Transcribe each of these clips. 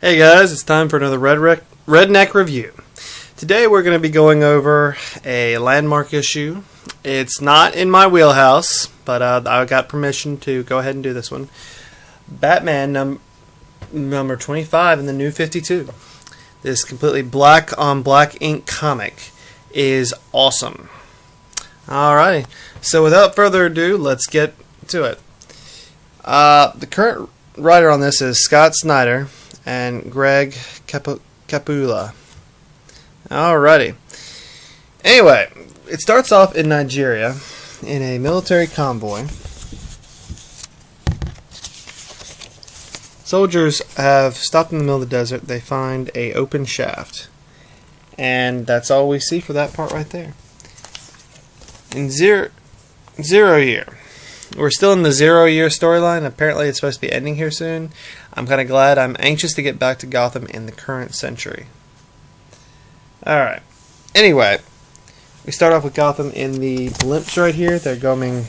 Hey guys, it's time for another Redneck review. Today we're going to be going over a landmark issue. It's not in my wheelhouse, but I got permission to go ahead and do this one. Batman number 25 in the New 52. This completely black on black ink comic is awesome. Alrighty, so without further ado, let's get to it. The current writer on this is Scott Snyder and Greg Capula. Alrighty. Anyway, it starts off in Nigeria in a military convoy. Soldiers have stopped in the middle of the desert. They find a open shaft. And that's all we see for that part right there. In zero year. We're still in the 0 year storyline. Apparently it's supposed to be ending here soon. I'm kind of glad. I'm anxious to get back to Gotham in the current century. Alright. Anyway, we start off with Gotham in the blimps right here. They're going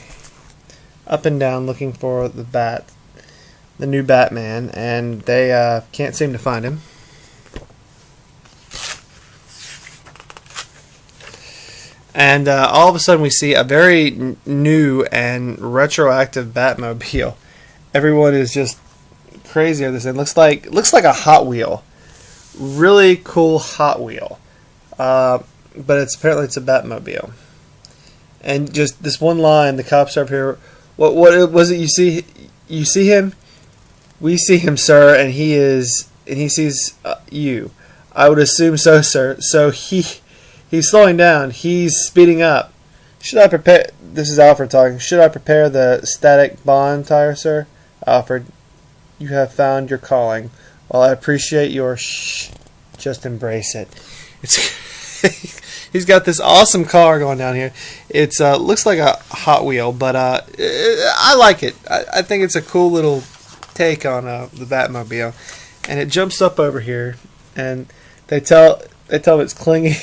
up and down looking for the new Batman, and they can't seem to find him. And all of a sudden we see a very new and retroactive Batmobile. Everyone is just crazy over this. It looks like a Hot Wheel. Really cool Hot Wheel. But apparently it's a Batmobile. And just this one line, the cops are up here. What was it you see? You see him? We see him, sir, and he sees you. I would assume so, sir. So He's slowing down. He's speeding up. Should I prepare... This is Alfred talking. Should I prepare the static bond tire, sir? Alfred, you have found your calling. Well, I appreciate your shh. Just embrace it. He's got this awesome car going down here. It looks like a Hot Wheel, but I like it. I think it's a cool little take on the Batmobile. And it jumps up over here, and they tell him it's clinging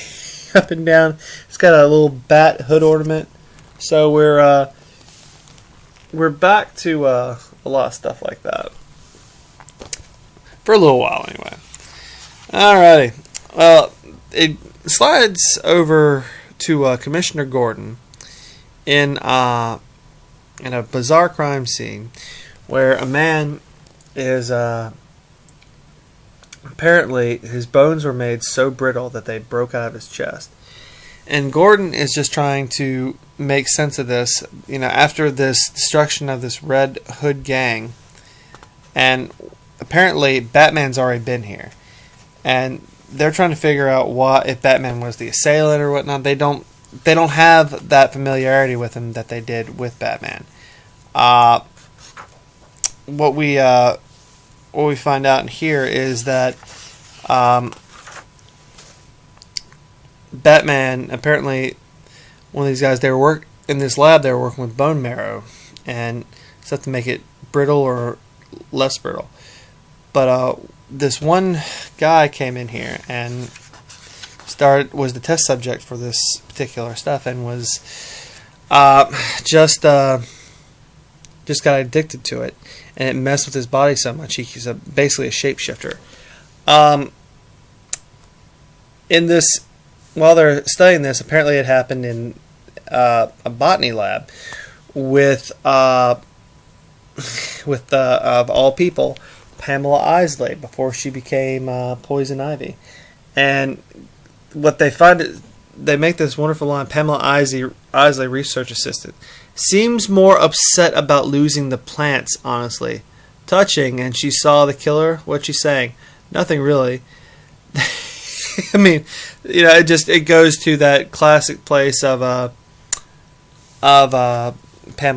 up and down. It's got a little bat hood ornament. So we're back to a lot of stuff like that for a little while anyway. Alrighty. Well, it slides over to Commissioner Gordon in a bizarre crime scene where a man is apparently, his bones were made so brittle that they broke out of his chest. And Gordon is just trying to make sense of this, after this destruction of this Red Hood gang. And apparently, Batman's already been here. And they're trying to figure out if Batman was the assailant or whatnot. They don't have that familiarity with him that they did with Batman. What we find out in here is that Batman, apparently one of these guys, they were in this lab, they were working with bone marrow and stuff to make it brittle or less brittle. But this one guy came in here and was the test subject for this particular stuff, and was just got addicted to it, and it messed with his body so much. He's basically a shapeshifter. While they're studying this, apparently it happened in a botany lab with of all people, Pamela Isley, before she became Poison Ivy. And what they find is they make this wonderful line: Pamela Isley, research assistant, seems more upset about losing the plants, honestly. Touching, and she saw the killer. What's she saying? Nothing really. I mean, it goes to that classic place of Pamela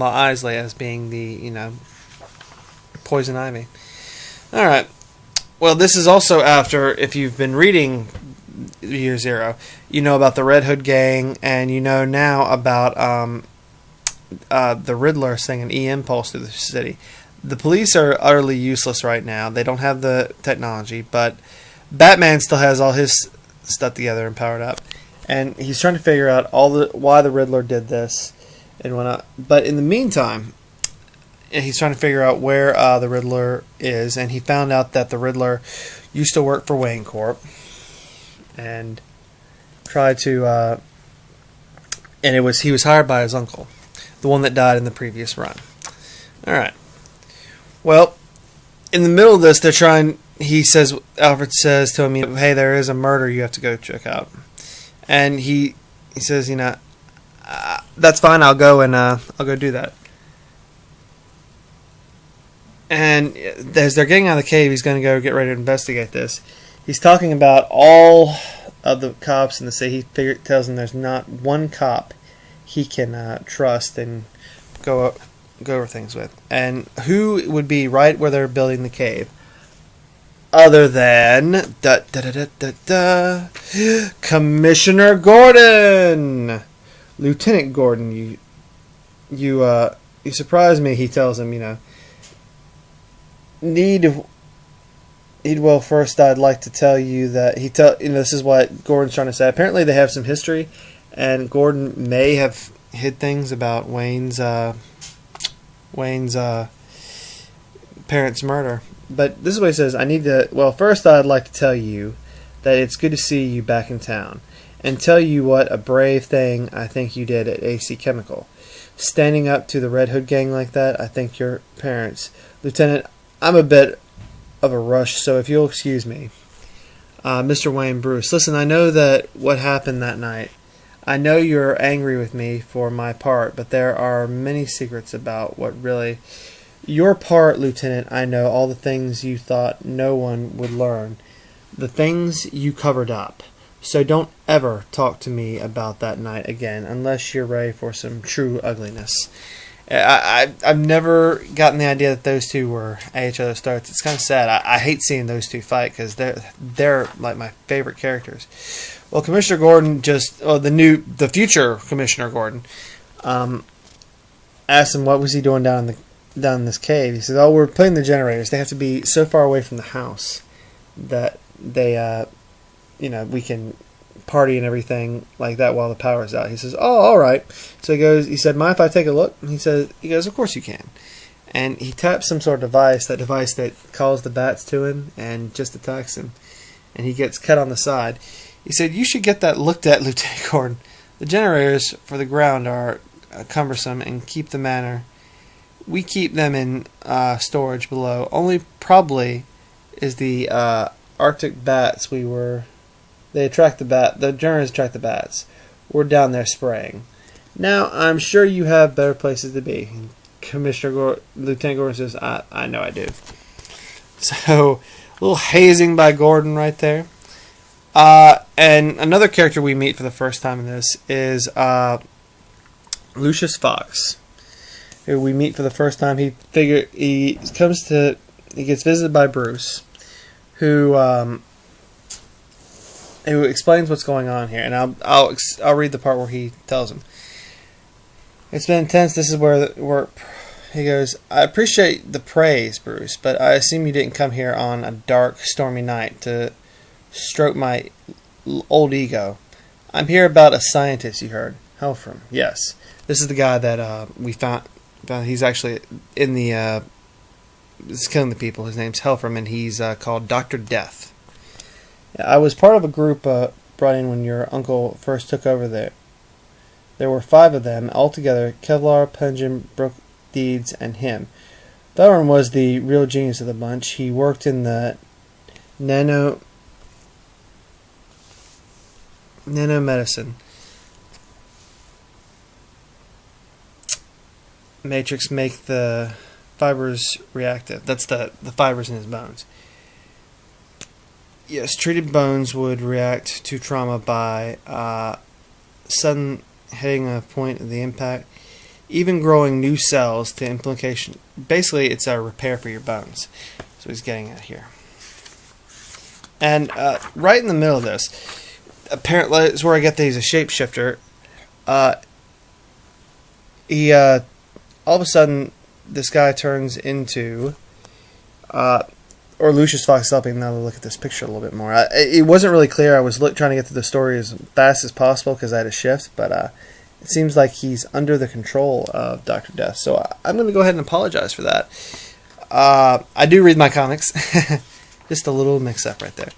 Isley as being the Poison Ivy. All right. Well, this is also after, if you've been reading Year Zero, you know about the Red Hood gang, and you know now about the Riddler sending an EM pulse through the city. The police are utterly useless right now. They don't have the technology, but Batman still has all his stuff together and powered up, and he's trying to figure out why the Riddler did this and whatnot. But in the meantime, he's trying to figure out where the Riddler is, and he found out that the Riddler used to work for Wayne Corp, and tried to, and he was hired by his uncle, the one that died in the previous run. All right. Well, in the middle of this, Alfred says to him, hey, there is a murder you have to go check out, and he says, that's fine, I'll go do that. And as they're getting out of the cave, he's going to go get ready to investigate this. He's talking about all of the cops in the city. He tells them there's not one cop he can trust and go over things with. And who would be right where they're building the cave? Other than Commissioner Gordon, Lieutenant Gordon. You surprise me. He tells him, well, first I'd like to tell you that this is what Gordon's trying to say. Apparently they have some history, and Gordon may have hid things about Wayne's parents' murder. But this is what he says. First I'd like to tell you that it's good to see you back in town, and tell you what a brave thing I think you did at AC Chemical. Standing up to the Red Hood gang like that, I think your parents. Lieutenant, I'm a bit of a rush, so if you'll excuse me. Mr. Wayne Bruce, listen, I know that what happened that night. I know you're angry with me for my part, but there are many secrets about what really... Your part, Lieutenant, I know all the things you thought no one would learn. The things you covered up. So don't ever talk to me about that night again, unless you're ready for some true ugliness. I've never gotten the idea that those two were at each other's throats. It's kind of sad. I hate seeing those two fight because they're like my favorite characters. Well, Commissioner Gordon the future Commissioner Gordon, asked him what was he doing down in this cave. He said, "Oh, we're putting the generators. They have to be so far away from the house that they, we can party and everything like that while the power's out." He says, "Oh, all right." So he said, "Mind if I take a look?" And he goes, "Of course you can." And he taps some sort of device that calls the bats to him and just attacks him. And he gets cut on the side. He said, "You should get that looked at, Lieutenant Gordon. The generators for the ground are cumbersome and keep the manor. We keep them in storage below. Only probably is the Arctic bats They attract the generators attract the bats. We're down there spraying. Now, I'm sure you have better places to be." Lieutenant Gordon says, I know I do. So, a little hazing by Gordon right there. And another character we meet for the first time in this is Lucius Fox, who we meet for the first time. He gets visited by Bruce, who explains what's going on here, and I'll read the part where he tells him. It's been intense. This is where he goes, "I appreciate the praise, Bruce, but I assume you didn't come here on a dark, stormy night to stroke my old ego. I'm here about a scientist you heard, Helfram. Yes, this is the guy that we found. He's actually in the is killing the people. His name's Helfram, and he's called Dr. Death. I was part of a group brought in when your uncle first took over there. There were 5 of them, all together, Kevlar, Punjin, Brook Deeds, and him. Belron was the real genius of the bunch. He worked in the nanomedicine matrix make the fibers reactive. That's the fibers in his bones. Yes, treated bones would react to trauma by sudden hitting a point of the impact, even growing new cells to implication. Basically, it's a repair for your bones. That's what he's getting at here. And right in the middle of this, apparently, is where I get that he's a shapeshifter. He all of a sudden, this guy turns into, or Lucius Fox helping now to look at this picture a little bit more. It wasn't really clear. I was trying to get through the story as fast as possible because I had a shift, but it seems like he's under the control of Dr. Death. So I'm going to go ahead and apologize for that. I do read my comics. Just a little mix-up right there.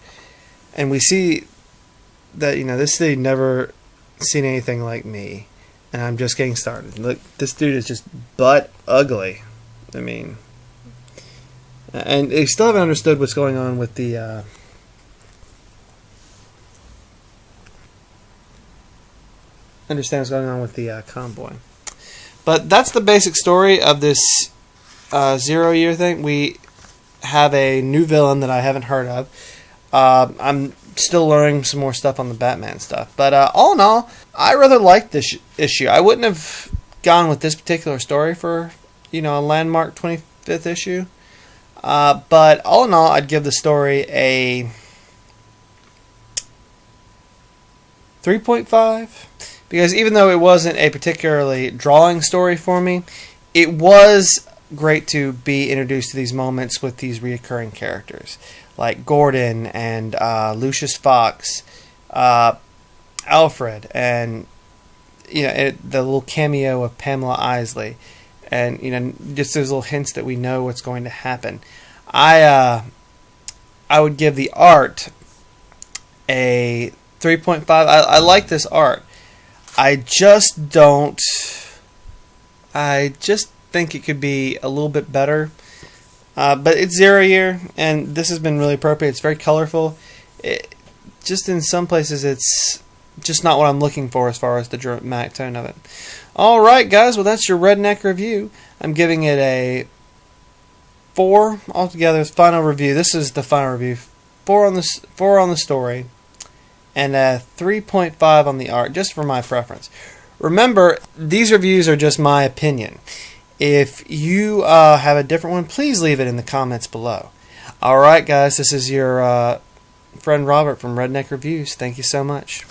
And we see that, this city never seen anything like me. And I'm just getting started. Look, this dude is just butt ugly. I mean, and they still haven't understood what's going on with the convoy. But that's the basic story of this 0 year thing. We have a new villain that I haven't heard of. I'm still learning some more stuff on the Batman stuff. But all in all, I rather like this issue. I wouldn't have gone with this particular story for, a landmark 25th issue. But all in all, I'd give the story a 3.5. Because even though it wasn't a particularly drawing story for me, it was great to be introduced to these moments with these reoccurring characters. Like Gordon and Lucius Fox, Alfred, and the little cameo of Pamela Isley, and just those little hints that we know what's going to happen. I would give the art a 3.5. I like this art. I just think it could be a little bit better. But it's 0 year, and this has been really appropriate. It's very colorful. Just in some places, it's just not what I'm looking for as far as the dramatic tone of it. Alright, guys. Well, that's your Redneck review. I'm giving it a 4 altogether. Final review. This is the final review. 4 on the story, and a 3.5 on the art, just for my preference. Remember, these reviews are just my opinion. If you have a different one, please leave it in the comments below. Alright, guys, this is your friend Robert from Redneck Reviews. Thank you so much.